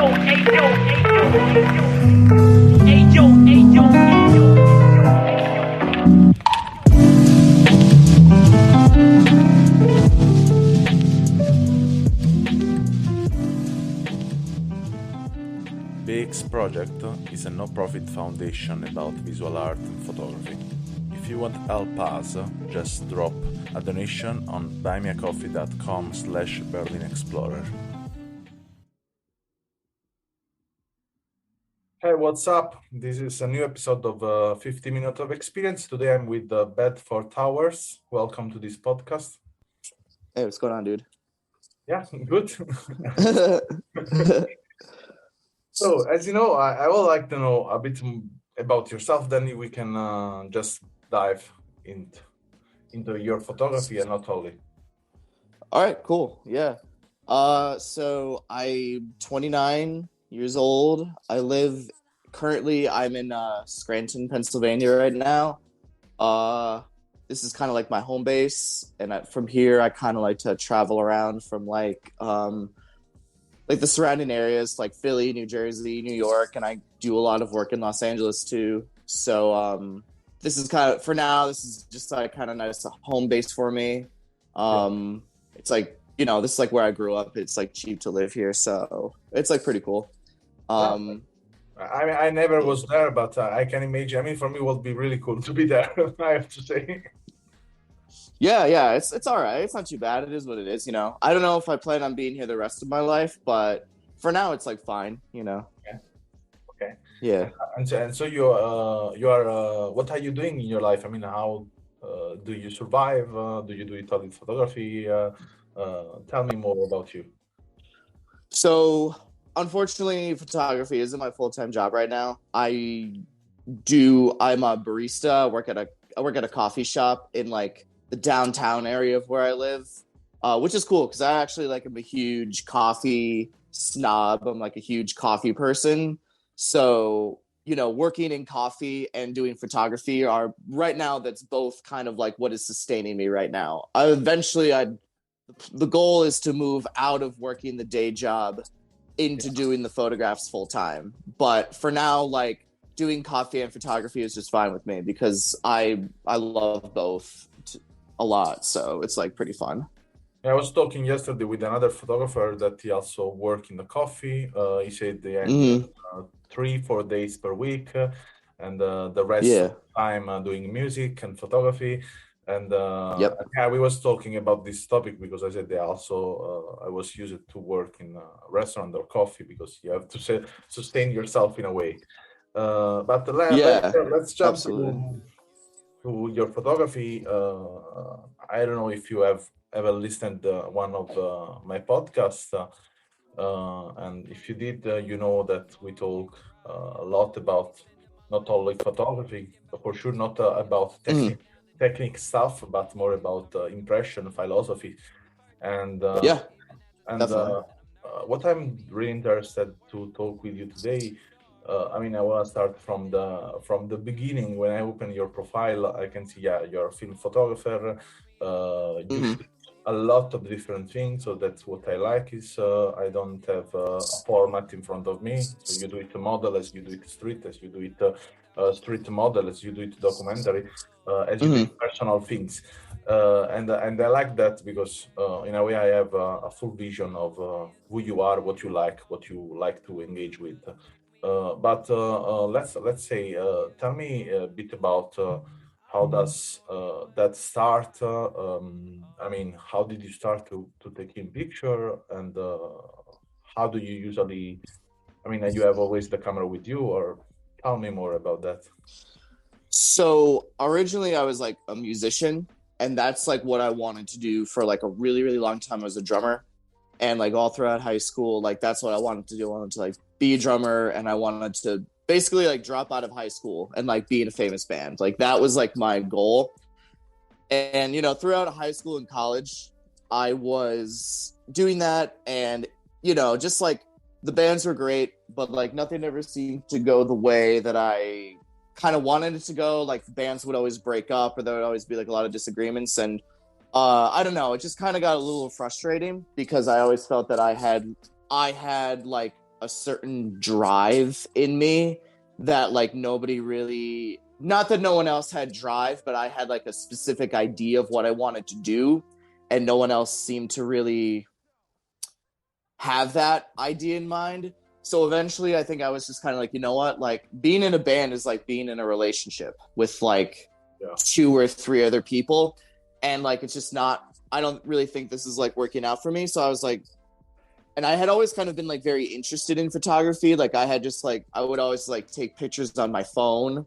BEEX project is a no-profit foundation about visual art and photography. If you want to help us, just drop a donation on buymeacoffee.com/BerlinExplorer. Hey, what's up? This is a new episode of 50 Minutes of Experience. Today I'm with Bedford Towers. Welcome to this podcast. Hey, what's going on, dude? Yeah, good. So, as you know, I would like to know a bit about yourself. Then we can just dive into your photography and not only. All right, cool. Yeah. So I'm 29 years old. I'm in Scranton, Pennsylvania right now. This is kind of like my home base, and from here I kind of like to travel around from like the surrounding areas like Philly, New Jersey, New York, and I do a lot of work in Los Angeles too. So this is kind of, for now, this is just like kind of nice, a home base for me. It's like, you know, this is like where I grew up. It's like cheap to live here, so it's like pretty cool. I never was there, but I can imagine. I mean, for me, it would be really cool to be there. I have to say. Yeah, it's all right. It's not too bad. It is what it is, you know. I don't know if I plan on being here the rest of my life, but for now, it's like fine, you know. Yeah. Okay. Yeah. And so you are. What are you doing in your life? I mean, how do you survive? Do you do it all in photography? Tell me more about you. So, unfortunately, photography isn't my full-time job right now. I'm a barista. I work at a coffee shop in like the downtown area of where I live, which is cool because I actually am a huge coffee snob. I'm like a huge coffee person. So, you know, working in coffee and doing photography are right now, that's both kind of like what is sustaining me right now. The goal is to move out of working the day job into doing the photographs full time. But for now, like doing coffee and photography is just fine with me because I love both a lot. So it's like pretty fun. I was talking yesterday with another photographer that he also works in the coffee. He said they 3-4 days per week, and the rest of the time doing music and photography. And we was talking about this topic because I said they also I was used to work in a restaurant or coffee because you have to sustain yourself in a way. But let's jump to your photography. I don't know if you have ever listened to one of my podcasts, and if you did, you know that we talk a lot about not only photography, for sure, not about technique stuff, but more about impression, philosophy, and what I'm really interested to talk with you today. I mean, I want to start from the beginning. When I open your profile, I can see, you're a film photographer. You shoot a lot of different things, so that's what I like. Is I don't have a format in front of me. So you do it model as you do it street, as you do it street model, as you do it documentary, as you do it personal things. And I like that because in a way I have a full vision of who you are, what you like to engage with. But let's say, tell me a bit about how does that start? I mean, how did you start to take in picture, and how do you usually? I mean, you have always the camera with you, or tell me more about that. So originally, I was like a musician, and that's like what I wanted to do for like a really, really long time. I was a drummer, and like all throughout high school, like that's what I wanted to do. I wanted to like be a drummer, and I wanted to basically like drop out of high school and like be in a famous band. Like that was like my goal. And you know, throughout high school and college, I was doing that, and you know, just like the bands were great, but like nothing ever seemed to go the way that I kind of wanted it to go. Like bands would always break up, or there would always be like a lot of disagreements, and I don't know, it just kind of got a little frustrating because I always felt that I had like a certain drive in me that like nobody really, not that no one else had drive, but I had like a specific idea of what I wanted to do, and no one else seemed to really have that idea in mind. So eventually I think I was just kind of like, you know what, like being in a band is like being in a relationship with like two or three other people, and like it's just not, I don't really think this is like working out for me. So I was like, and I had always kind of been like very interested in photography. Like I had just like, I would always like take pictures on my phone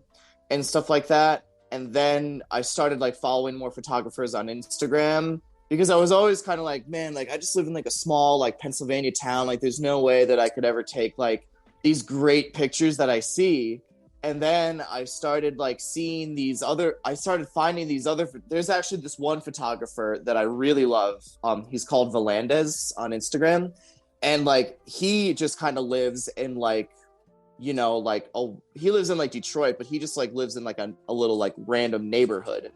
and stuff like that. And then I started like following more photographers on Instagram, because I was always kind of like, man, like I just live in like a small like Pennsylvania town. Like there's no way that I could ever take like these great pictures that I see. And then I started like seeing these other, I started finding these other, there's actually this one photographer that I really love. He's called Volandez on Instagram. And like, he just kind of lives in like, you know, like, oh, he lives in like Detroit, but he just like lives in like a little like random neighborhood.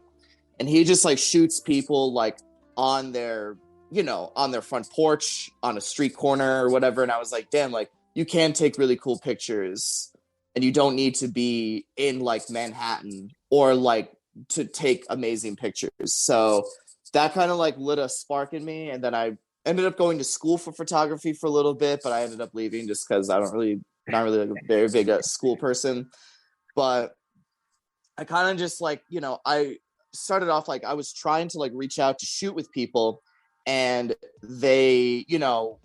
And he just like shoots people like on their, you know, on their front porch, on a street corner or whatever. And I was like, damn, like you can take really cool pictures, and you don't need to be in like Manhattan or like to take amazing pictures. So that kind of like lit a spark in me. And then I ended up going to school for photography for a little bit, but I ended up leaving just because not really like a very big school person. But I kind of just like, you know, I started off like I was trying to like reach out to shoot with people, and they, you know,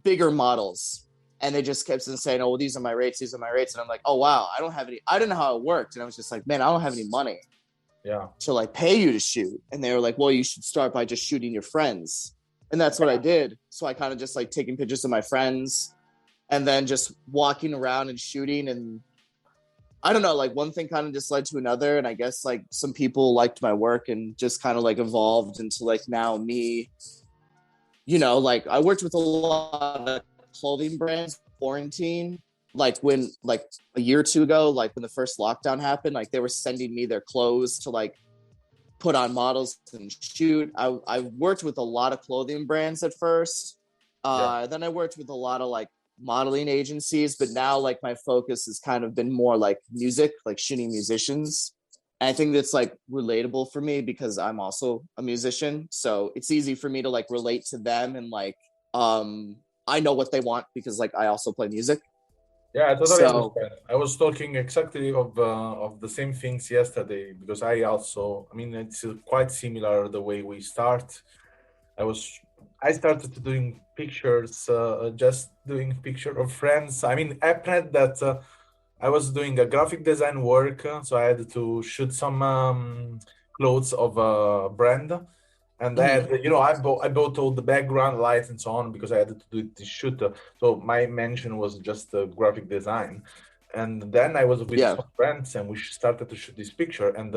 bigger models. And they just kept saying, oh, well, these are my rates. And I'm like, oh, wow, I don't have any, I didn't know how it worked. And I was just like, man, I don't have any money to like pay you to shoot. And they were like, well, you should start by just shooting your friends. And that's what I did. So I kind of just like taking pictures of my friends and then just walking around and shooting. And I don't know, like one thing kind of just led to another. And I guess like some people liked my work and just kind of like evolved into like now me, you know, like I worked with a lot of clothing brands quarantine, like when like a year or two ago, like when the first lockdown happened, like they were sending me their clothes to like put on models and shoot. I worked with a lot of clothing brands at first. Then I worked with a lot of like modeling agencies, but now like my focus has kind of been more like music, like shooting musicians. And I think that's like relatable for me because I'm also a musician. So it's easy for me to like relate to them, and like I know what they want because like I also play music. Yeah, I totally understand. I was talking exactly of the same things yesterday because I also, I mean, it's quite similar the way we start. I started doing pictures, just doing picture of friends. I mean, I planned that I was doing a graphic design work, so I had to shoot some clothes of a brand. And then, you know, I bought all the background lights and so on because I had to do this shoot. So my mention was just graphic design. And then I was with some friends and we started to shoot this picture. And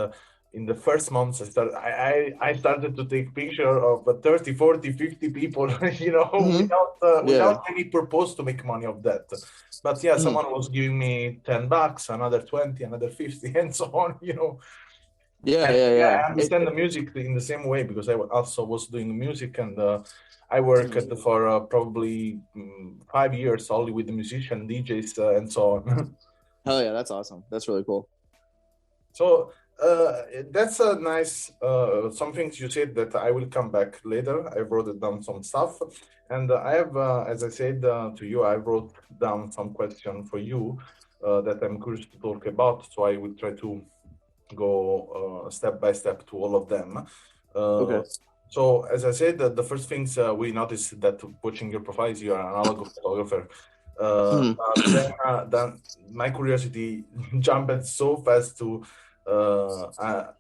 in the first months, I started to take picture of 30, 40, 50 people, you know, without any purpose to make money of that. But yeah, someone was giving me $10, another 20, another 50, and so on, you know. I understand the music in the same way because I also was doing music, and I worked for probably 5 years only with the musician, DJs, and so on. Hell yeah, that's awesome. That's really cool. So that's a nice, some things you said that I will come back later. I wrote down some stuff, and I have, as I said to you, I wrote down some question for you that I'm curious to talk about. So I will try to go step by step to all of them. Okay. So as I said, the first things we noticed that watching your profile is you're an analog photographer. Then my curiosity jumped so fast to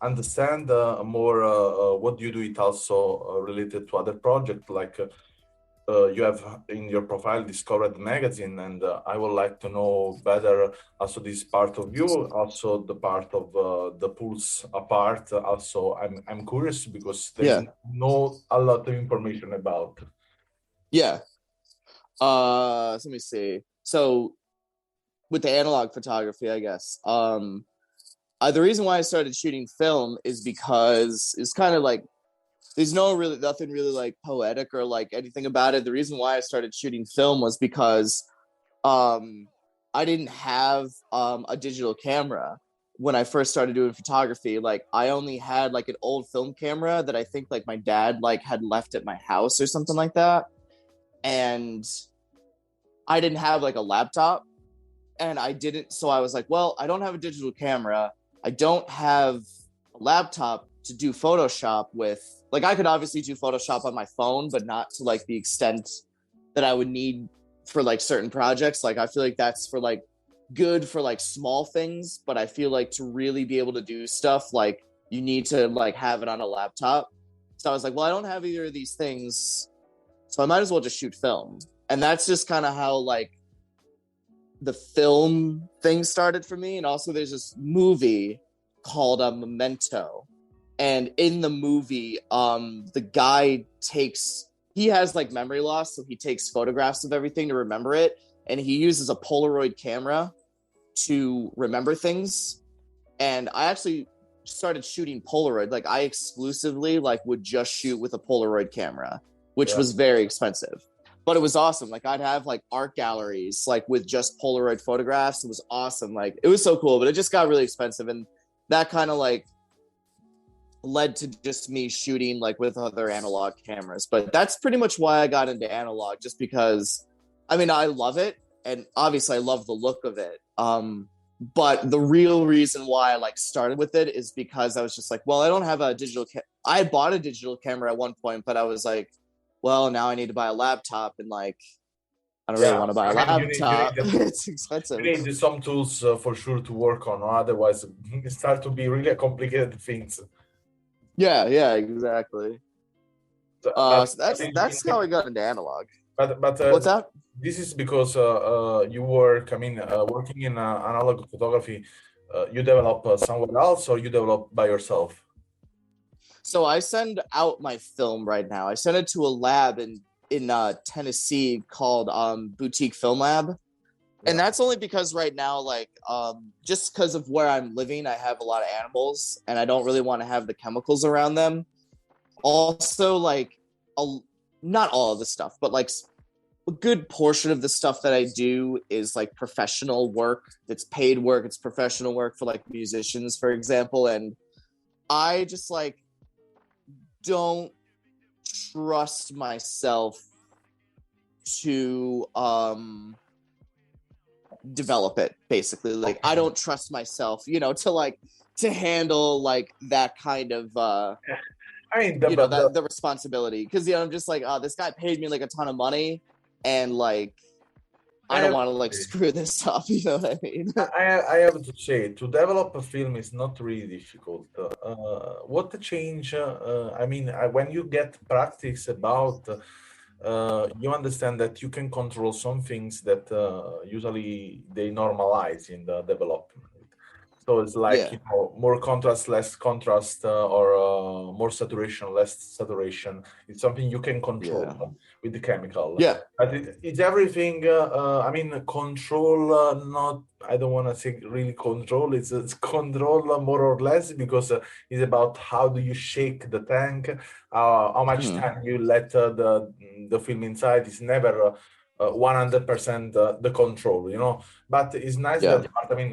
understand more what you do. It also related to other projects like you have in your profile discovered the magazine, and I would like to know better also this part of you, also the part of the Pulse apart. Also, I'm curious because there's no a lot of information about. Yeah. So let me see. So with the analog photography, I guess. The reason why I started shooting film is because it's kind of like there's nothing really like poetic or like anything about it. The reason why I started shooting film was because I didn't have a digital camera when I first started doing photography. Like I only had like an old film camera that I think like my dad like had left at my house or something like that. And I didn't have like a laptop, and I didn't, so I was like, well, I don't have a digital camera. I don't have a laptop to do Photoshop with. Like I could obviously do Photoshop on my phone, but not to like the extent that I would need for like certain projects. Like I feel like that's for like good for like small things, but I feel like to really be able to do stuff, like you need to like have it on a laptop. So I was like, well, I don't have either of these things, so I might as well just shoot film. And that's just kind of how like the film thing started for me. And also there's this movie called Memento, and in the movie the guy he has like memory loss, so he takes photographs of everything to remember it, and he uses a Polaroid camera to remember things. And I actually started shooting Polaroid. Like I exclusively like would just shoot with a Polaroid camera, which Yeah. was very expensive, but it was awesome. Like I'd have like art galleries like with just Polaroid photographs. It was awesome. Like it was so cool, but it just got really expensive, and that kind of like led to just me shooting like with other analog cameras. But that's pretty much why I got into analog, just because I mean I love it, and obviously I love the look of it. But the real reason why I like started with it is because I was just like, well, I don't have a digital I had bought a digital camera at one point, but I was like, well, now I need to buy a laptop, and like I don't really Yeah, want to buy a I mean, laptop. It's expensive. you need some tools for sure to work on, or otherwise it start to be really complicated things. Yeah, exactly. But So that's how I got into analog. but What's that? this is because you work. I mean, working in analog photography, you develop somewhere else, or you develop by yourself. So I send out my film right now. I send it to a lab in Tennessee called Boutique Film Lab. And Yeah, that's only because right now, like, just because of where I'm living, I have a lot of animals, and I don't really want to have the chemicals around them. Also, like, not all of the stuff, but like a good portion of the stuff that I do is like professional work. It's paid work. It's professional work for like musicians, for example. And I just like don't trust myself to develop it, basically. Like I don't trust myself, to like to handle like that kind of I mean, that the responsibility, because I'm just like, oh, this guy paid me like a ton of money, and like I I don't have want to like screw this up. You know what I mean? I have to say, to develop a film is not really difficult. What the change? I mean, when you get practice about, you understand that you can control some things that usually they normalize in the development. So it's like, Yeah, more contrast, less contrast, or more saturation, less saturation. It's something you can control yeah, with the chemical. yeah, But it's everything. I mean, control. Not. I don't want to say really control. It's control, more or less, because it's about how do you shake the tank, how much hmm, time you let the film inside. It's never 100% the control. But it's nice yeah, that part. I mean,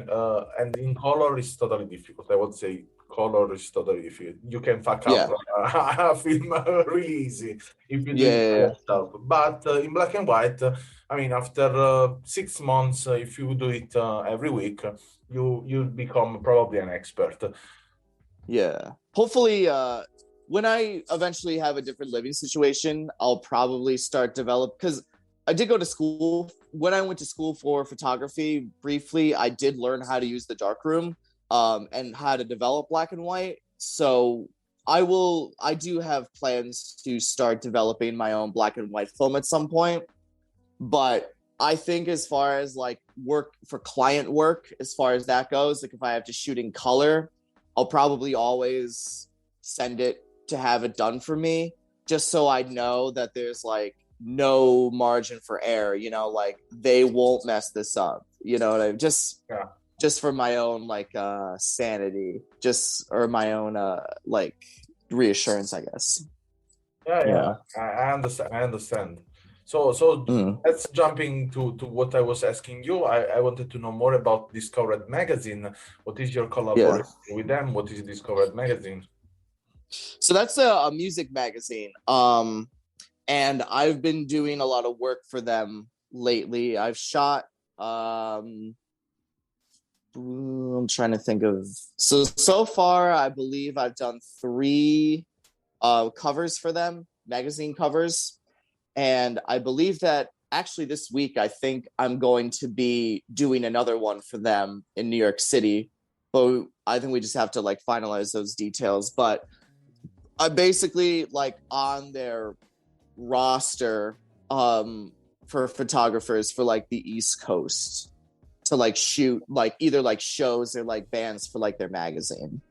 and in color is totally difficult. I would say color is totally difficult. You can fuck up yeah, a film really easy if you do yeah, it by yeah, yourself. But in black and white, I mean, after 6 months, if you do it every week, you become probably an expert. yeah. Hopefully, when I eventually have a different living situation, I'll probably start develop, because I did go to school. When I went to school for photography briefly, I did learn how to use the darkroom, and how to develop black and white. So I do have plans to start developing my own black and white film at some point. But I think as far as like work for client work, as far as that goes, like if I have to shoot in color, I'll probably always send it to have it done for me, just so I know that there's like no margin for error, like they won't mess this up. You know what I mean? Yeah, Just for my own like sanity, just or my own like reassurance, I guess. yeah, yeah. Yeah. I understand. I understand. So Mm, let's jumping to what I was asking you. I wanted to know more about Discovered Magazine. What is your yeah. collaboration with them? What is Discovered Magazine? So that's a music magazine. And I've been doing a lot of work for them lately. I've shot I'm trying to think of so far I believe I've done 3 covers for them, magazine covers. And I believe that actually this week I think I'm going to be doing another one for them in New York City. But I think we just have to like finalize those details. But I'm basically like on their roster for photographers for like the East Coast to like shoot like either like shows or like bands for like their magazine.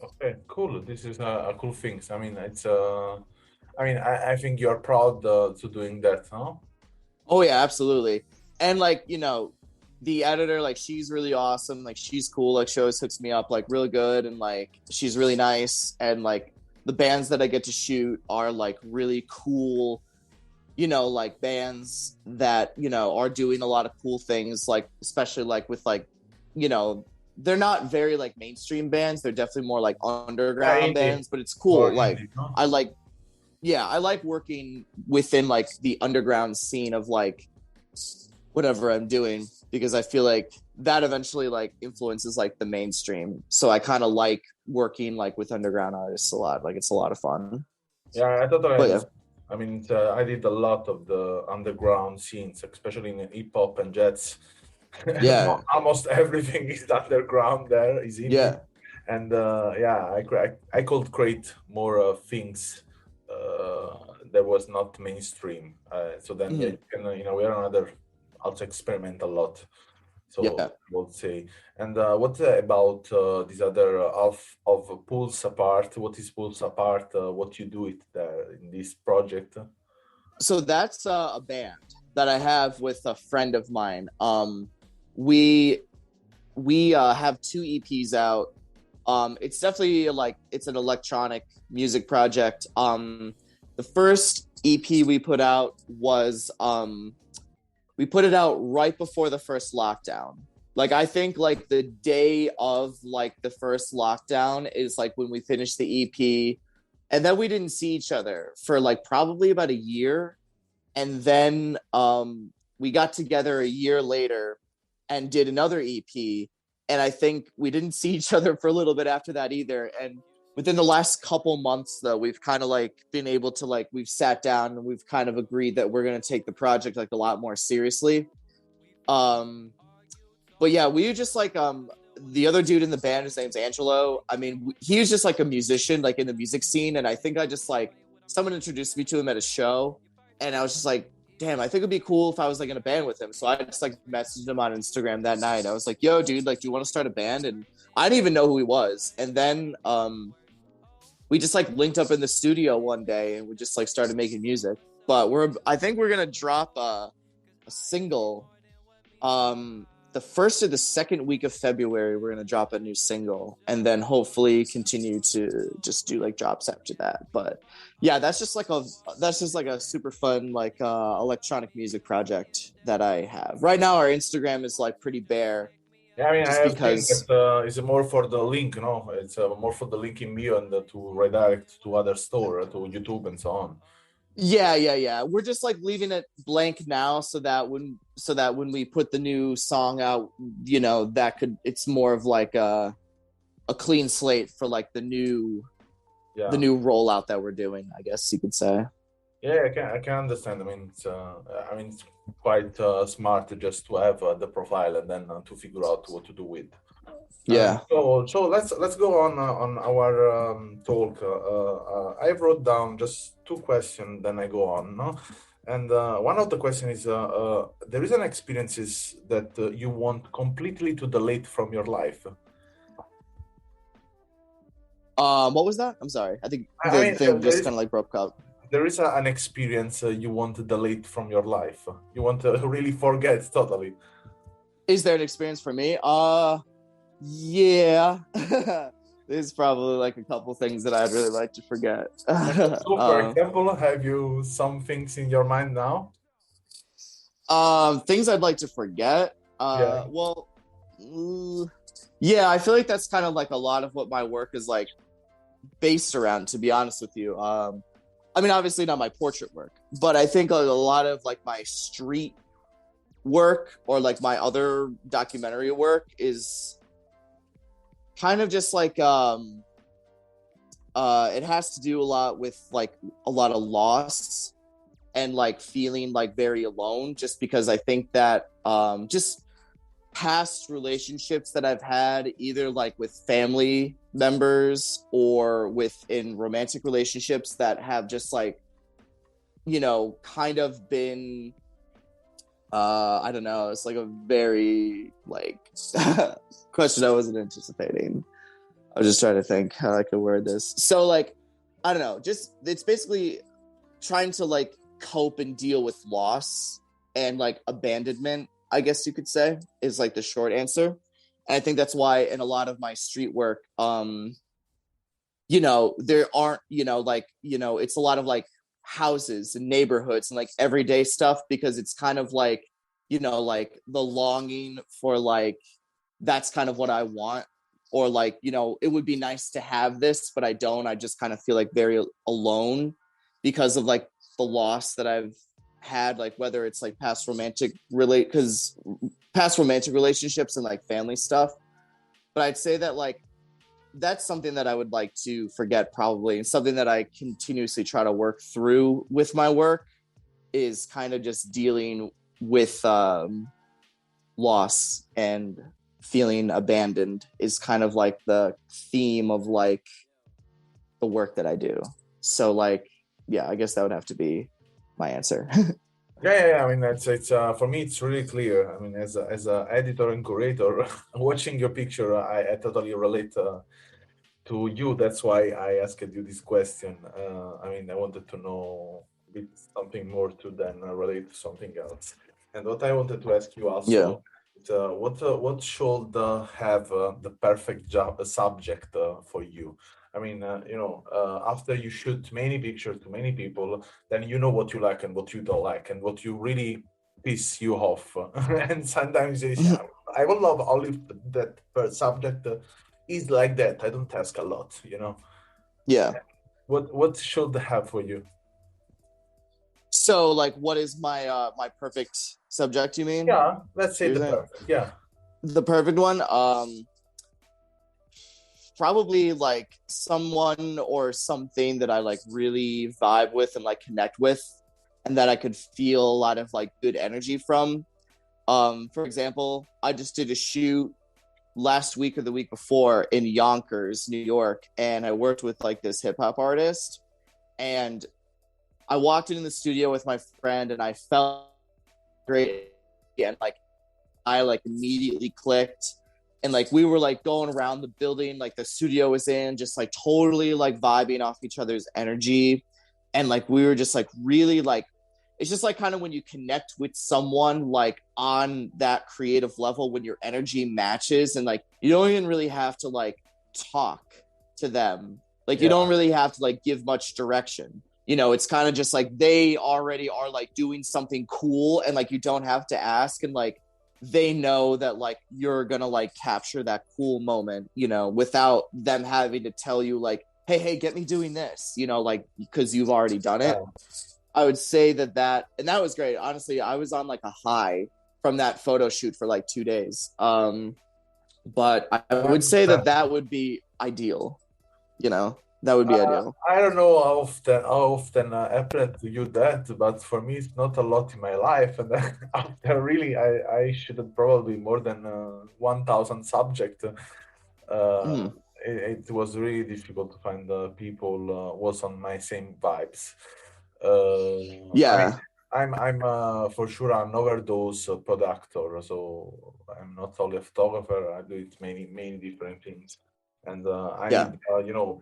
Okay, cool. This is a cool thing. I mean, I think you're proud to doing that, huh? Oh yeah, absolutely. And like, the editor, like she's really awesome. Like she's cool. Like she always hooks me up like really good and like she's really nice. And like the bands that I get to shoot are like really cool, like bands that, are doing a lot of cool things, like especially like with like, you know, they're not very like mainstream bands. They're definitely more like Yeah, underground indie, bands, but it's more cool. Like indie, no? I like yeah, I like working within like the underground scene of like whatever I'm doing because I feel like that eventually like influences like the mainstream. So I kind of like working like with underground artists a lot. Like it's a lot of fun. Yeah, I totally But yeah, understand. I mean, I did a lot of the underground scenes, especially in hip hop and jazz. yeah, Almost everything is underground there, is indie. yeah. And yeah, I could create more things that was not mainstream. So then, yeah, Mhm. you can, in a way or another, also experiment a lot. So Yeah. I would say. And what about this other half of Pulse Apart? What is Pulse Apart? What you do it there in this project? So that's a band that I have with a friend of mine. We have 2 EPs out. It's definitely like it's an electronic music project. The first EP we put out was we put it out right before the first lockdown. Like I think like the day of like the first lockdown is like when we finished the EP, and then we didn't see each other for like probably about a year, and then we got together a year later and did another EP, and I think we didn't see each other for a little bit after that either. And within the last couple months though, we've kind of like been able to like we've sat down and we've kind of agreed that we're going to take the project like a lot more seriously. um but yeah, we just like the other dude in the band, his name's Angelo. I mean, he was just like a musician like in the music scene, and I think I just like someone introduced me to him at a show, and I was just like, damn, I think it'd be cool if I was like in a band with him. So I just like messaged him on Instagram that night. I was like, yo dude, like do you want to start a band? And I didn't even know who he was. And then we just like linked up in the studio one day and we just like started making music. But I think we're gonna drop a single the first or the second week of February. We're gonna drop a new single, and then hopefully continue to just do like drops after that. But yeah, that's just like a super fun like electronic music project that I have right now. Our Instagram is like pretty bare, Yeah, I mean, I just have seen that because. it's more for the link, no? It's more for the link in bio and to redirect to other store, to YouTube and so on. Yeah. We're just like leaving it blank now, so that when we put the new song out, it's more of like a clean slate for like the Yeah. new rollout that we're doing, I guess you could say. Yeah, I can understand. I mean, it's quite smart just to have the profile and then to figure out what to do with. Yeah. So let's go on our talk. I wrote down just 2 questions, then I go on. No, and one of the questions is: there is an experiences that you want completely to delete from your life. What was that? I'm sorry. I think I the mean, thing there just is kind of like broke up. an experience you want to delete from your life. You want to really forget totally. Is there an experience for me? Yeah. there's probably like a couple things that I'd really like to forget. So, for example, have you some things in your mind now? Things I'd like to forget. Yeah. Well, yeah, I feel like that's kind of like a lot of what my work is like based around, to be honest with you. I mean, obviously not my portrait work, but I think a lot of like my street work or like my other documentary work is kind of just like it has to do a lot with like a lot of loss and like feeling like very alone, just because I think that just past relationships that I've had, either like with family members or within romantic relationships that have just like, you know, kind of been I don't know, it's like a very like question I wasn't anticipating. I was just trying to think how I could word this. So like, I don't know, just it's basically trying to like cope and deal with loss and like abandonment, I guess you could say, is like the short answer. And I think that's why in a lot of my street work, you know, there aren't, you know, like, you know, it's a lot of like houses and neighborhoods and like everyday stuff, because it's kind of like, you know, like the longing for like, that's kind of what I want. Or like, you know, it would be nice to have this, but I don't. I just kind of feel like very alone because of like the loss that I've had, like whether it's like past romantic relationships and like family stuff. But I'd say that like that's something that I would like to forget probably, and something that I continuously try to work through with my work is kind of just dealing with loss and feeling abandoned is kind of like the theme of like the work that I do. So like, yeah, I guess that would have to be my answer. Yeah. I mean, it's for me, it's really clear. I mean, as a editor and curator, watching your picture, I totally relate to you. That's why I asked you this question. I mean, I wanted to know a bit something more to then relate to something else. And what I wanted to ask you Yeah. also, what should have the perfect job subject for you? I mean, after you shoot many pictures to many people, then you know what you like and what you don't like, and what you really piss you off. And sometimes you say, I would love only that per subject is like that. I don't ask a lot, you know. Yeah. What should they have for you? So like what is my my perfect subject, you mean? Yeah, let's say You're the saying perfect. Yeah. the perfect one? Probably like someone or something that I like really vibe with and like connect with, and that I could feel a lot of like good energy from. For example, I just did a shoot last week or the week before in Yonkers, New York, and I worked with like this hip hop artist. And I walked in the studio with my friend, and I felt great, and like I like immediately clicked. And like we were like going around the building, like the studio was in, just like totally like vibing off each other's energy. And like we were just like really like, it's just like kind of when you connect with someone like on that creative level, when your energy matches, and like you don't even really have to like talk to them. Like you don't Yeah. really have to like give much direction. You know, it's kind of just like they already are like doing something cool, and like you don't have to ask, and like they know that like you're gonna like capture that cool moment, you know, without them having to tell you like, hey, get me doing this, you know, like because you've already done it. Yeah. I would say and that was great. Honestly, I was on like a high from that photo shoot for like 2 days. But I I would say that understand. that would be ideal, you know, that would be ideal. I don't know how often happened to you that, but for me it's not a lot in my life. And after really, I should have probably more than 1,000 subject. Uh, Mm, it was really difficult to find people was on my same vibes. I mean, yeah, I'm for sure an overdose productor, so I'm not only a photographer. I do it many different things, and I yeah, need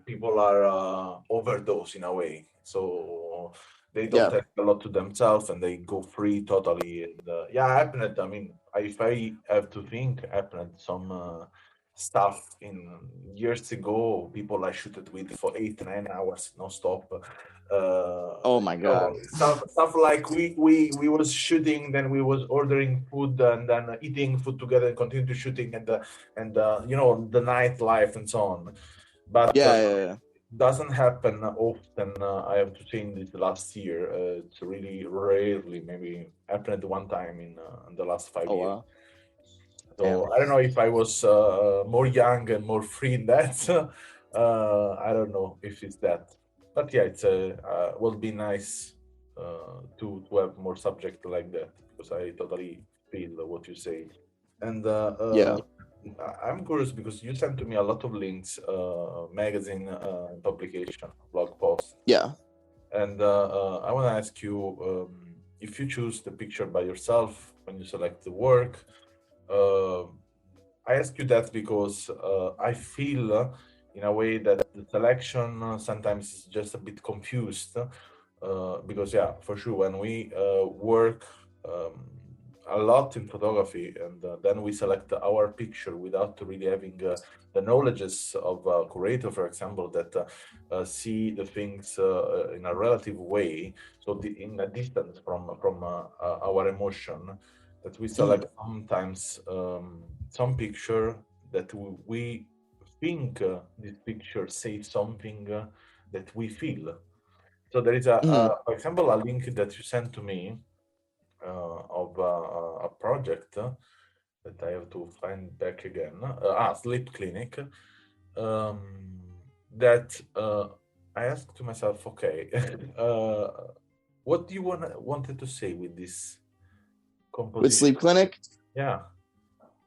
people are overdose in a way, so they don't yeah, take a lot to themselves and they go free totally. And yeah, happened. I mean, if I have to think, happened some. stuff in years ago. People I shooted with for 8 9 hours non stop. Oh my god. Stuff like we was shooting, then we was ordering food and then eating food together and continue to shooting and the nightlife and so on. But Yeah. doesn't happen often. I have to say in this last year, it's really rarely. Maybe happened one time in the last 5 years. Wow. So Damn. I don't know if I was more young and more free in that. I don't know if it's that, but yeah, it's will be nice to have more subject like that because I totally feel what you say. And Yeah. I'm curious because you sent to me a lot of links, magazine publication, blog posts, Yeah. and I want to ask you if you choose the picture by yourself when you select the work. Uh, I ask you that because I feel, in a way, that the selection sometimes is just a bit confused. Because, yeah, for sure, when we work a lot in photography and then we select our picture without really having the knowledges of a curator, for example, that see the things in a relative way, so in a distance from our emotion, that we select sometimes some picture that we think this picture says something that we feel. So there is for example, a link that you sent to me of a project that I have to find back again. Sleep clinic. Um, that I asked to myself, okay, what do you wanted to say with this With composition? Sleep Clinic? Yeah.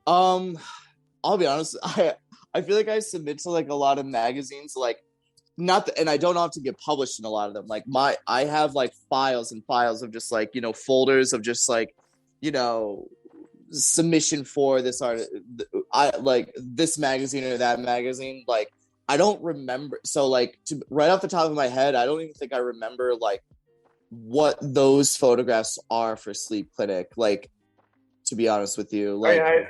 I'll be honest, I feel like I submit to like a lot of magazines, like and I don't often get published in a lot of them. Like I have like files and files of just like, folders of just like, submission for this art. I like this magazine or that magazine. Like I don't remember. So like right off the top of my head, I don't even think I remember like what those photographs are for Sleep Clinic. Like, to be honest with you, like I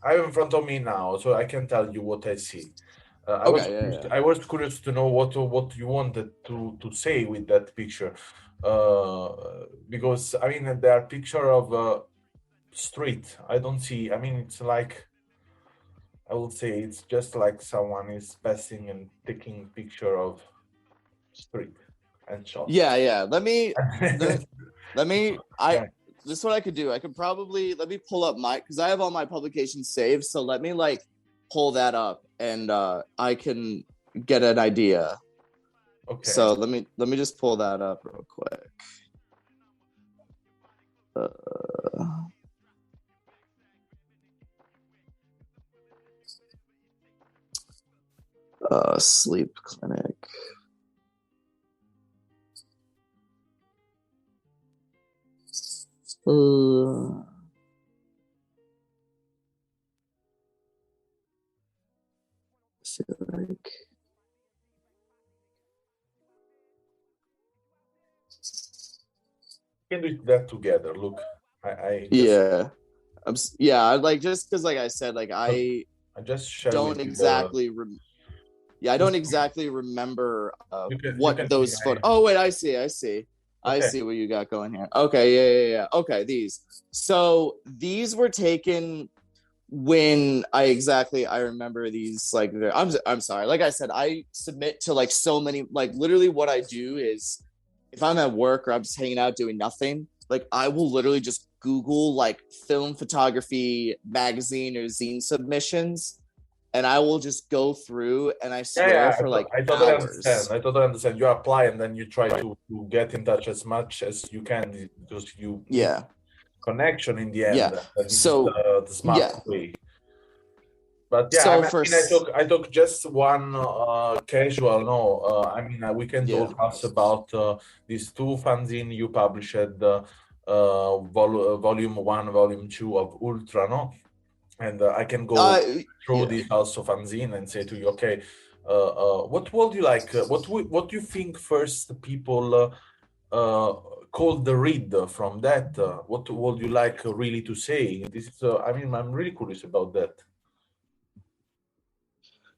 have in front of me now, so I can tell you what I see. Okay, yeah. I was curious to know what you wanted to say with that picture, because I mean there are picture of street. I don't see. I mean it's like I would say it's just like someone is passing and taking picture of street and shot. Yeah. Let me Yeah. this is what I could do. I could probably let me pull up because I have all my publications saved. So let me like pull that up and I can get an idea. Okay. So let me just pull that up real quick. Sleep clinic. Like We can do that together. Look, I just yeah, like just because like I said, like I just share don't with you the. exactly I Just don't exactly remember you what can see. those photos. Oh wait, I see. I Okay. see what you got going here. Okay, yeah. Okay, these. So these were taken when I remember these like I'm sorry. Like I said, I submit to like so many, like literally what I do is if I'm at work or I'm just hanging out doing nothing, like I will literally just Google like film photography magazine or zine submissions and I will just go through and I swear Yeah. for like I totally understand. hours. I totally understand. You apply and then you try to get in touch as much as you can because you need Yeah. connection in the end. Yeah. That this is So the smart yeah. way. But yeah, So I for mean, I took just one casual. No, I mean, we can yeah. talk also about these two fanzine you published, volume one, volume two of Ultra, no? And I can go through Yeah. this also fanzine and say to you, okay, what would you like? What do you think first people call the read from that? What would you like really to say? This is, I mean, I'm really curious about that.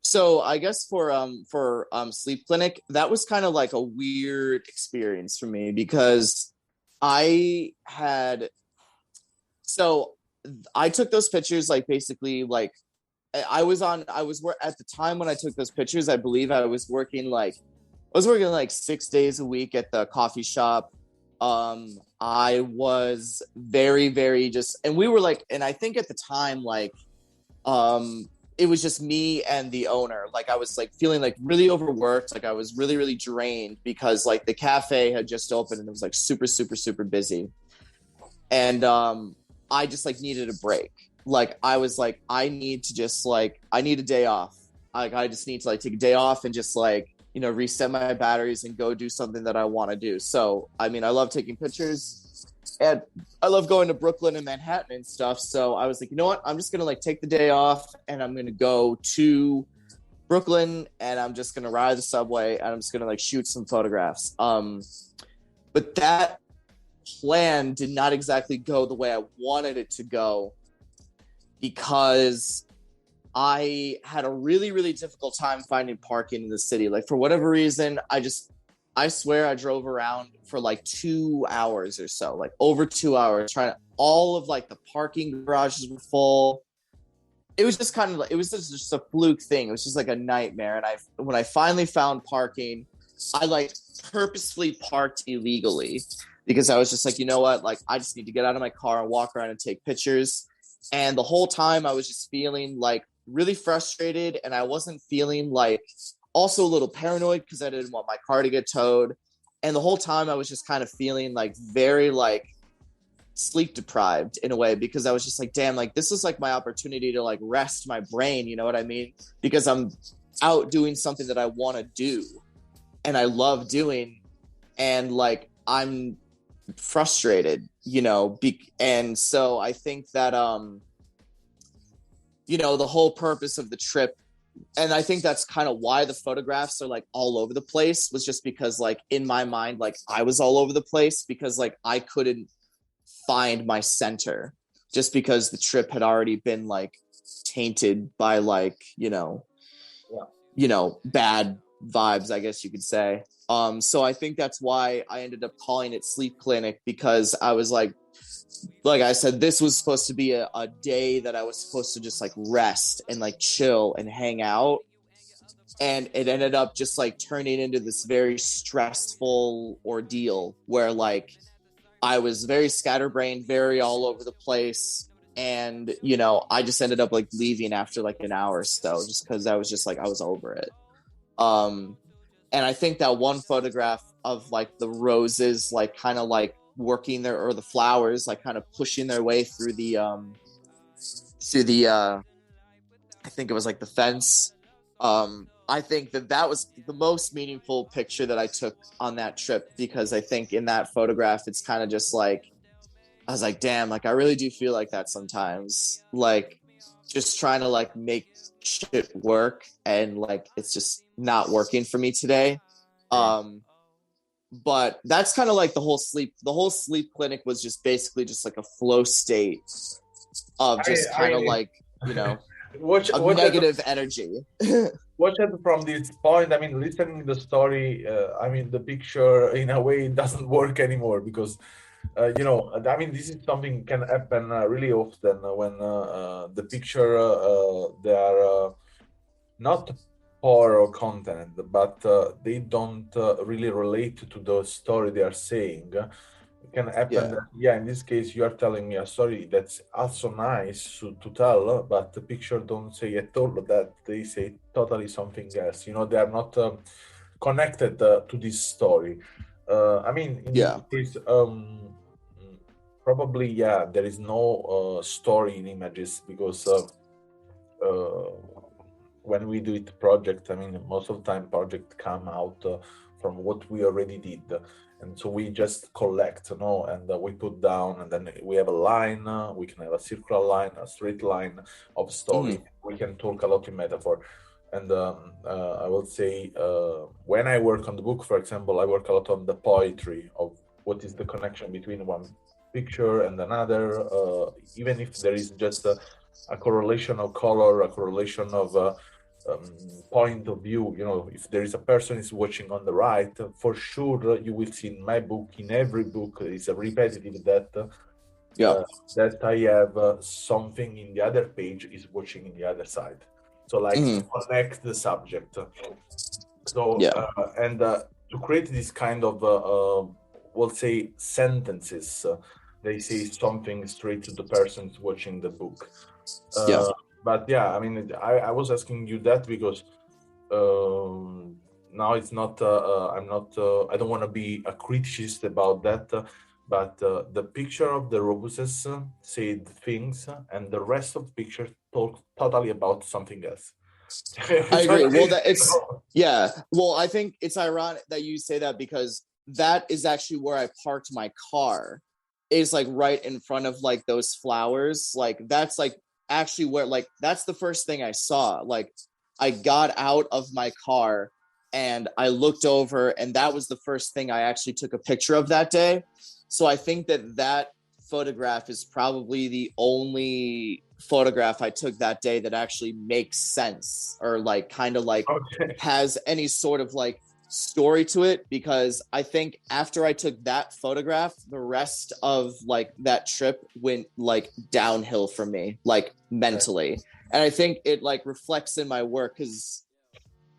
So I guess for sleep clinic, that was kind of like a weird experience for me because I had so I took those pictures like basically like I was at the time when I took those pictures, I believe I was working like 6 days a week at the coffee shop. I was very, very just, and we were like, and I think at the time, like, it was just me and the owner. Like, I was like feeling like really overworked. Like, I was really, really drained because like the cafe had just opened and it was like super, super, super busy. And I just like needed a break. Like, I was like, I need to just like, I need a day off. Like, I just need to like take a day off and just like, you know, reset my batteries and go do something that I want to do. So, I mean, I love taking pictures and I love going to Brooklyn and Manhattan and stuff. So I was like, you know what? I'm just going to like take the day off and I'm going to go to Brooklyn and I'm just going to ride the subway and I'm just going to like shoot some photographs. But that plan did not exactly go the way I wanted it to go because I had a really, really difficult time finding parking in the city. Like for whatever reason, I swear I drove around for like 2 hours or so, like over 2 hours, trying to, all of like the parking garages were full. It was just kind of like, it was just a fluke thing. It was just like a nightmare. And when I finally found parking, I like purposefully parked illegally because I was just like, you know what? Like, I just need to get out of my car and walk around and take pictures. And the whole time I was just feeling like really frustrated and I wasn't feeling like also a little paranoid because I didn't want my car to get towed. And the whole time I was just kind of feeling like very like sleep deprived in a way because I was just like, damn, like this is like my opportunity to like rest my brain, you know what I mean? Because I'm out doing something that I want to do and I love doing and like I'm frustrated, you know, and so I think that you know, the whole purpose of the trip, and I think that's kind of why the photographs are like all over the place, was just because like in my mind, like I was all over the place because like I couldn't find my center just because the trip had already been like tainted by like, Yeah. bad vibes, I guess you could say. So I think that's why I ended up calling it sleep clinic, because I was like I said, this was supposed to be a day that I was supposed to just like rest and like chill and hang out. And it ended up just like turning into this very stressful ordeal where like I was very scatterbrained, very all over the place. And, you know, I just ended up like leaving after like an hour or so, just because I was just like, I was over it. Um, and I think that one photograph of like the roses, like kind of like working there, or the flowers, like kind of pushing their way through the, I think it was like the fence. I think that was the most meaningful picture that I took on that trip, because I think in that photograph, it's kind of just like, I was like, damn, like I really do feel like that sometimes, like just trying to like make shit work and like it's just not working for me today. Yeah. But that's kind of like the whole sleep clinic was just basically just like a flow state of just kind of I like, you know, of watch it, negative energy. watch it from this point. I mean, listening the story. I mean, the picture in a way doesn't work anymore because I mean, this is something can happen really often when the picture they are not poor or content, but they don't really relate to the story they are saying. It can happen Yeah. that, yeah, in this case, you are telling me a story that's also nice to tell, but the picture don't say at all that. They say totally something else. They are not connected to this story. I mean, in this Yeah. case, probably, yeah, there is no story in images because uh, when we do it project, I mean, most of the time project come out from what we already did. And so we just collect, and we put down, and then we have a line, we can have a circular line, a straight line of story. Mm-hmm. We can talk a lot in metaphor. And I will say, when I work on the book, for example, I work a lot on the poetry of what is the connection between one picture and another, even if there is just a correlation of color, a correlation of point of view. If there is a person is watching on the right, for sure you will see in my book, in every book, it's a repetitive that I have something in the other page is watching in the other side. So like to connect the subject. So and to create this kind of we'll say sentences, they say something straight to the person watching the book. But yeah, I mean, I was asking you that because now it's not. I'm not. I don't want to be a criticist about that. But the picture of the robuses said things, and the rest of the picture talk totally about something else. I agree. Well, I think it's ironic that you say that, because that is actually where I parked my car. Is like right in front of like those flowers. Like that's like actually where, like, that's the first thing I saw. Like I got out of my car and I looked over, and that was the first thing I actually took a picture of that day. So I think that photograph is probably the only photograph I took that day that actually makes sense, or like kind of like has any sort of like story to it, because I think after I took that photograph, the rest of like that trip went like downhill for me, like mentally. And I think it like reflects in my work, because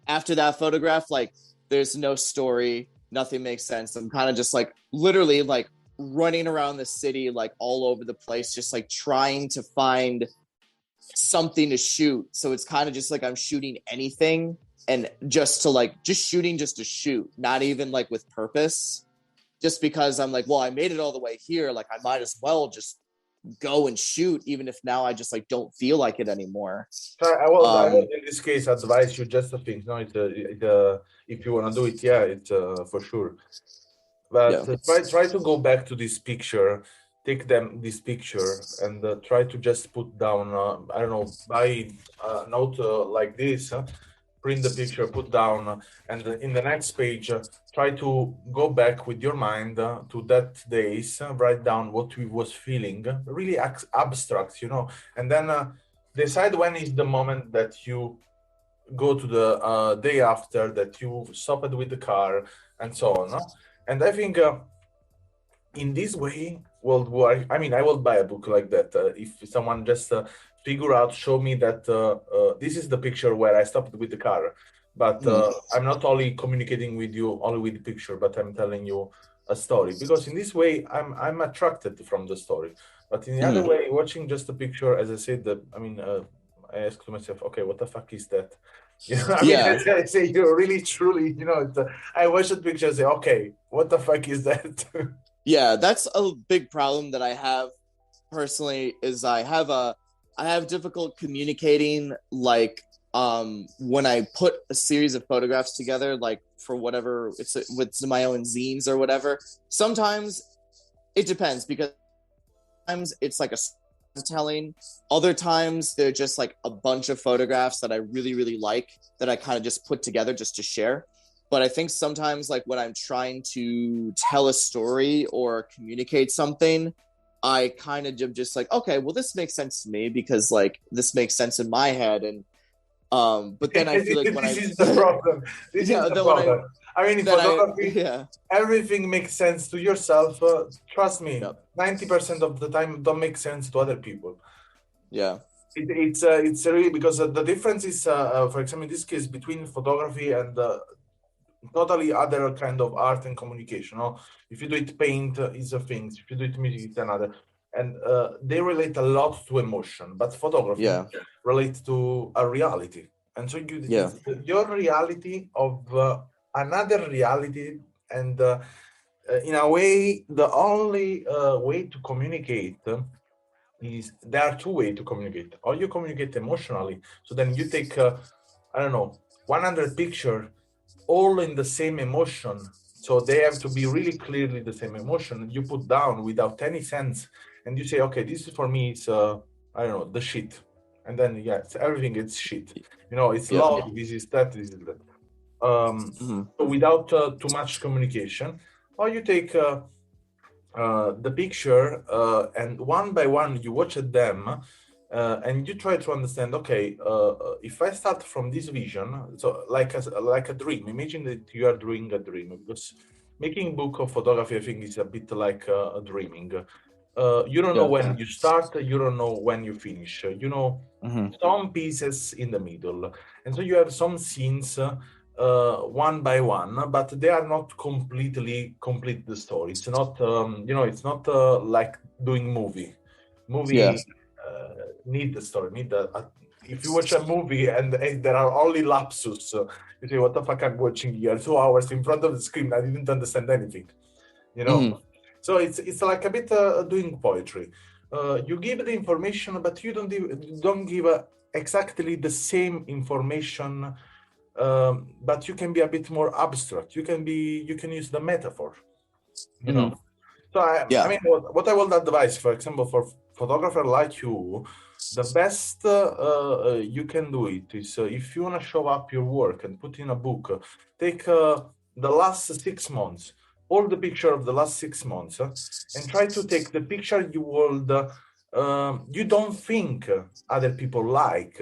after that photograph, like there's no story, nothing makes sense. I'm kind of just like literally like running around the city, like all over the place, just like trying to find something to shoot. So it's kind of just like I'm shooting anything, and just shooting just to shoot, not even like with purpose, just because I'm like, well, I made it all the way here, like I might as well just go and shoot, even if now I just like don't feel like it anymore. I will in this case advise you just a thing. No, if you want to do it, it's for sure. But try to go back to this picture, take this picture, and try to just put down, I don't know, by a note like this, print the picture, put down, and in the next page, try to go back with your mind to that days, write down what we was feeling, really abstract, and then decide when is the moment that you go to the day after that you stopped with the car and so on. And I think in this way, World War, I mean, I will buy a book like that. If someone just show me that this is the picture where I stopped with the car. But I'm not only communicating with you only with the picture, but I'm telling you a story. Because in this way, I'm attracted from the story. But in the other way, watching just a picture, as I said, I ask to myself, okay, what the fuck is that? I say you're really truly, I watch the picture and say, okay, what the fuck is that? That's a big problem that I have personally, is I have difficult communicating, like when I put a series of photographs together, like for whatever it's with my own zines or whatever. Sometimes it depends, because sometimes it's like a telling, other times they're just like a bunch of photographs that I really really like, that I kind of just put together just to share. But I think sometimes, like when I'm trying to tell a story or communicate something, I kind of just like, okay, well, this makes sense to me because like this makes sense in my head. And but then I feel like when this is the problem. This is the problem. I mean, in photography, everything makes sense to yourself. Trust me, 90% of the time don't make sense to other people. It's really because the difference is, for example, in this case, between photography and totally other kind of art and communication. If you do it paint, is a thing. If you do it music, it's another. And they relate a lot to emotion, but photography relates to a reality. And so your reality of another reality, and in a way, the only way to communicate is there are two ways to communicate. Or you communicate emotionally, so then you take, I don't know, 100 pictures, all in the same emotion. So they have to be really clearly the same emotion. You put down without any sense, and you say, okay, this is for me, it's I don't know, the shit. And then it's everything, it's shit. It's love, this is that, this is that. So without too much communication, or you take the picture and one by one you watch them, and you try to understand, okay, if I start from this vision, so like a dream, imagine that you are doing a dream, because making book of photography, I think, is a bit like a dreaming. You don't know Yeah. when you start, you don't know when you finish. You know, Hmm. some pieces in the middle, and so you have some scenes one by one, but they are not completely complete the story. It's not, it's not like doing Yeah. movie need the story, need the. If you watch a movie and there are only lapsus, you say, "What the fuck I'm watching here?" 2 hours in front of the screen, I didn't understand anything. You know, Hmm. so it's like a bit doing poetry. You give the information, but you don't give exactly the same information. But you can be a bit more abstract. You can use the metaphor. You Hmm. know. So I Yeah. mean, what I would advise, for example, for photographer like you, the best you can do it is if you want to show up your work and put in a book, take the last 6 months, all the picture of the last 6 months, and try to take the picture you don't think other people like,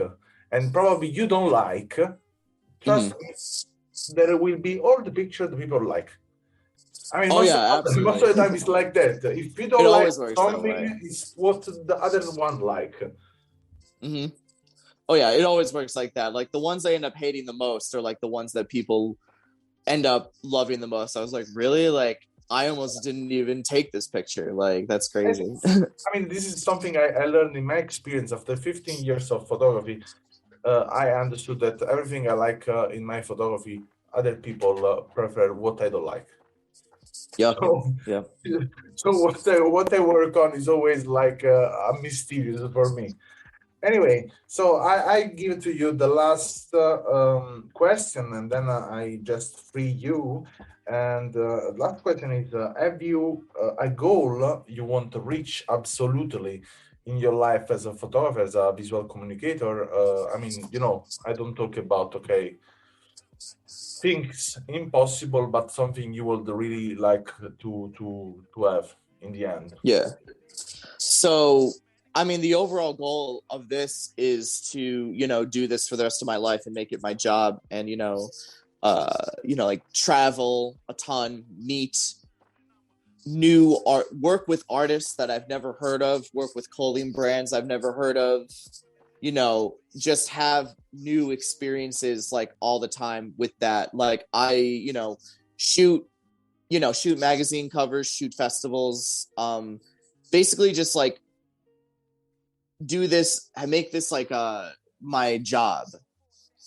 and probably you don't like. Hmm. Trust me, there will be all the picture the people like. I mean, Oh most yeah, most of absolutely. the time it's like that. If you It don't like always works that way. something, it's what the other one like. Hmm. Oh yeah, it always works like that. Like the ones I end up hating the most are like the ones that people end up loving the most. I was like, really? Like I almost didn't even take this picture. Like that's crazy. I mean, this is something I learned in my experience after 15 years of photography. I understood that everything I like in my photography, other people prefer what I don't like. Yeah. So, Yeah. so what I work on is always like a mysterious for me. Anyway, so I give to you the last question, and then I just free you. And last question is: have you a goal you want to reach absolutely in your life as a photographer, as a visual communicator? I mean, I don't talk about things impossible, but something you would really like to have in the end. Yeah. So, I mean, the overall goal of this is to, do this for the rest of my life and make it my job and, like travel a ton, meet new art, work with artists that I've never heard of, work with clothing brands I've never heard of, just have new experiences like all the time with that. Like I, shoot, shoot magazine covers, shoot festivals, basically just like do this, I make this like my job.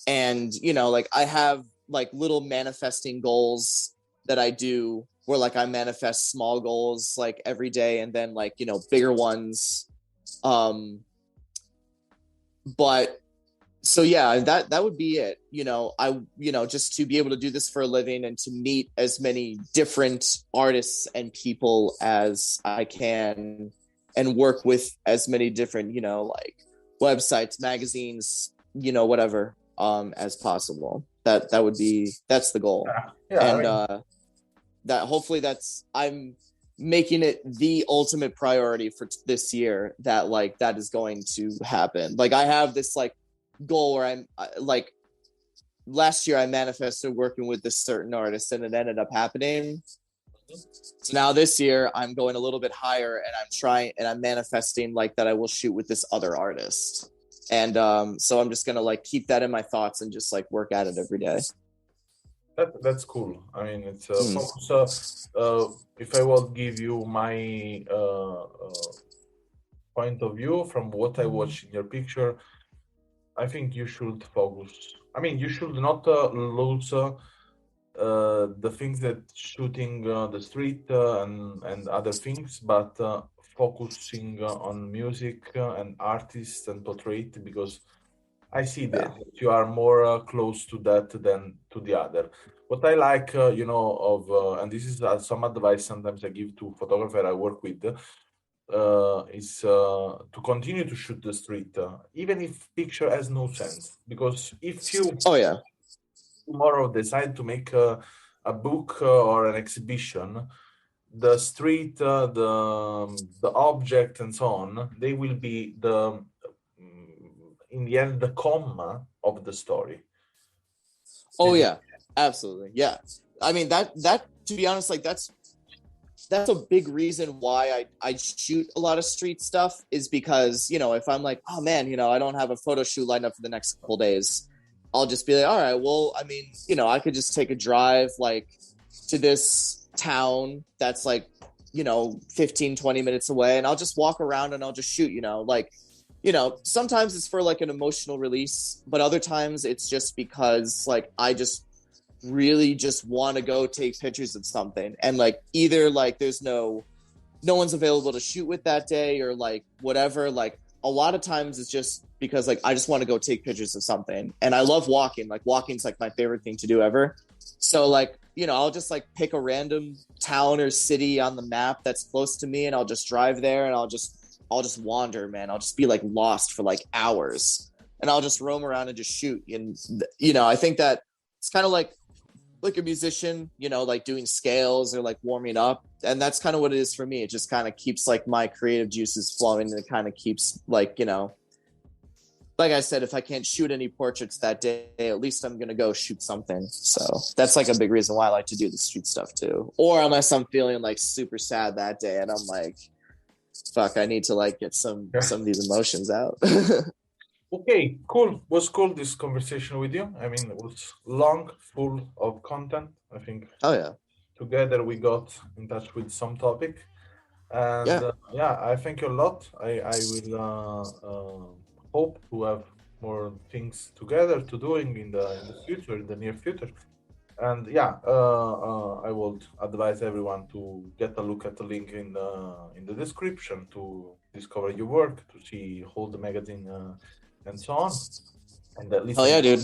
And like I have like little manifesting goals that I do where like I manifest small goals like every day and then like bigger ones. But so yeah, that would be it. I just to be able to do this for a living and to meet as many different artists and people as I can and work with as many different like websites, magazines, whatever as possible. That's the goal. Yeah, I And mean, that hopefully I'm making it the ultimate priority for this year, that like that is going to happen. Like I have this like goal where I'm like last year I manifested working with this certain artist and it ended up happening. So now this year I'm going a little bit higher and I'm manifesting like that I will shoot with this other artist. And so I'm just gonna like keep that in my thoughts and just like work at it every day. that's cool. I mean, it's Mm. focus. If I will give you my point of view from what I watch in your picture, I think you should focus. I mean, you should not lose the things that shooting the street and other things, but focusing on music and artists and portrait, because I see Yeah. that you are more close to that than to the other. What I like, and this is some advice sometimes I give to photographer I work with, is to continue to shoot the street, even if picture has no sense. Because if you Oh yeah. tomorrow decide to make a book or an exhibition, the street, the object, and so on, they will be in the end the comma of the story. Oh yeah, absolutely. Yeah. I mean that to be honest, like that's a big reason why I shoot a lot of street stuff, is because, you know, if I'm like, oh man, you know, I don't have a photo shoot lined up for the next couple days, I'll just be like, all right, well, I mean, you know, I could just take a drive like to this town that's like, you know, 15-20 minutes away, and I'll just walk around and I'll just shoot, you know, like, you know, sometimes it's for like an emotional release, but other times it's just because like I just really just want to go take pictures of something, and like either like there's no one's available to shoot with that day, or like whatever. Like a lot of times it's just because like I just want to go take pictures of something, and I love walking. Like walking's like my favorite thing to do ever. So like, you know, I'll just like pick a random town or city on the map that's close to me, and I'll just drive there, and I'll just wander, man. I'll just be like lost for like hours, and I'll just roam around and just shoot. And you know, I think that it's kind of like a musician, you know, like doing scales or like warming up, and that's kind of what it is for me. It just kind of keeps like my creative juices flowing, and it kind of keeps like, you know, like I said, if I can't shoot any portraits that day, at least I'm gonna go shoot something. So that's like a big reason why I like to do the street stuff too. Or unless I'm feeling like super sad that day and I'm like, fuck, I need to like get some of these emotions out. Okay, cool. Was cool this conversation with you. I mean, it was long, full of content. I think. Oh yeah. Together we got in touch with some topic, and I thank you a lot. I will hope to have more things together to doing in the future, in the near future. And I would advise everyone to get a look at the link in the description to discover your work, to see Hold the magazine. And so on, and dude!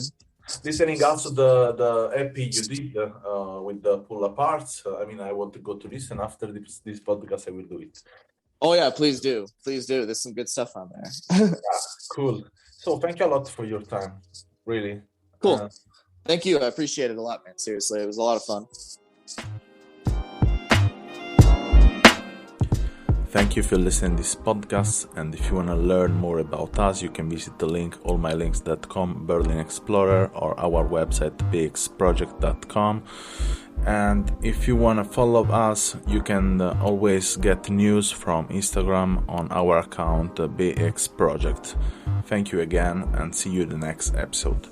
Listening also the EP you did with the pull aparts. I mean, I want to go to listen after this podcast. I will do it. Oh yeah, please do. There's some good stuff on there. Cool. So thank you a lot for your time. Really cool. Thank you. I appreciate it a lot, man. Seriously, it was a lot of fun. Thank you for listening to this podcast, and if you want to learn more about us, you can visit the link allmylinks.com, Berlin Explorer, or our website bexproject.com. And if you want to follow us, you can always get news from Instagram on our account BEEX Project. Thank you again, and see you in the next episode.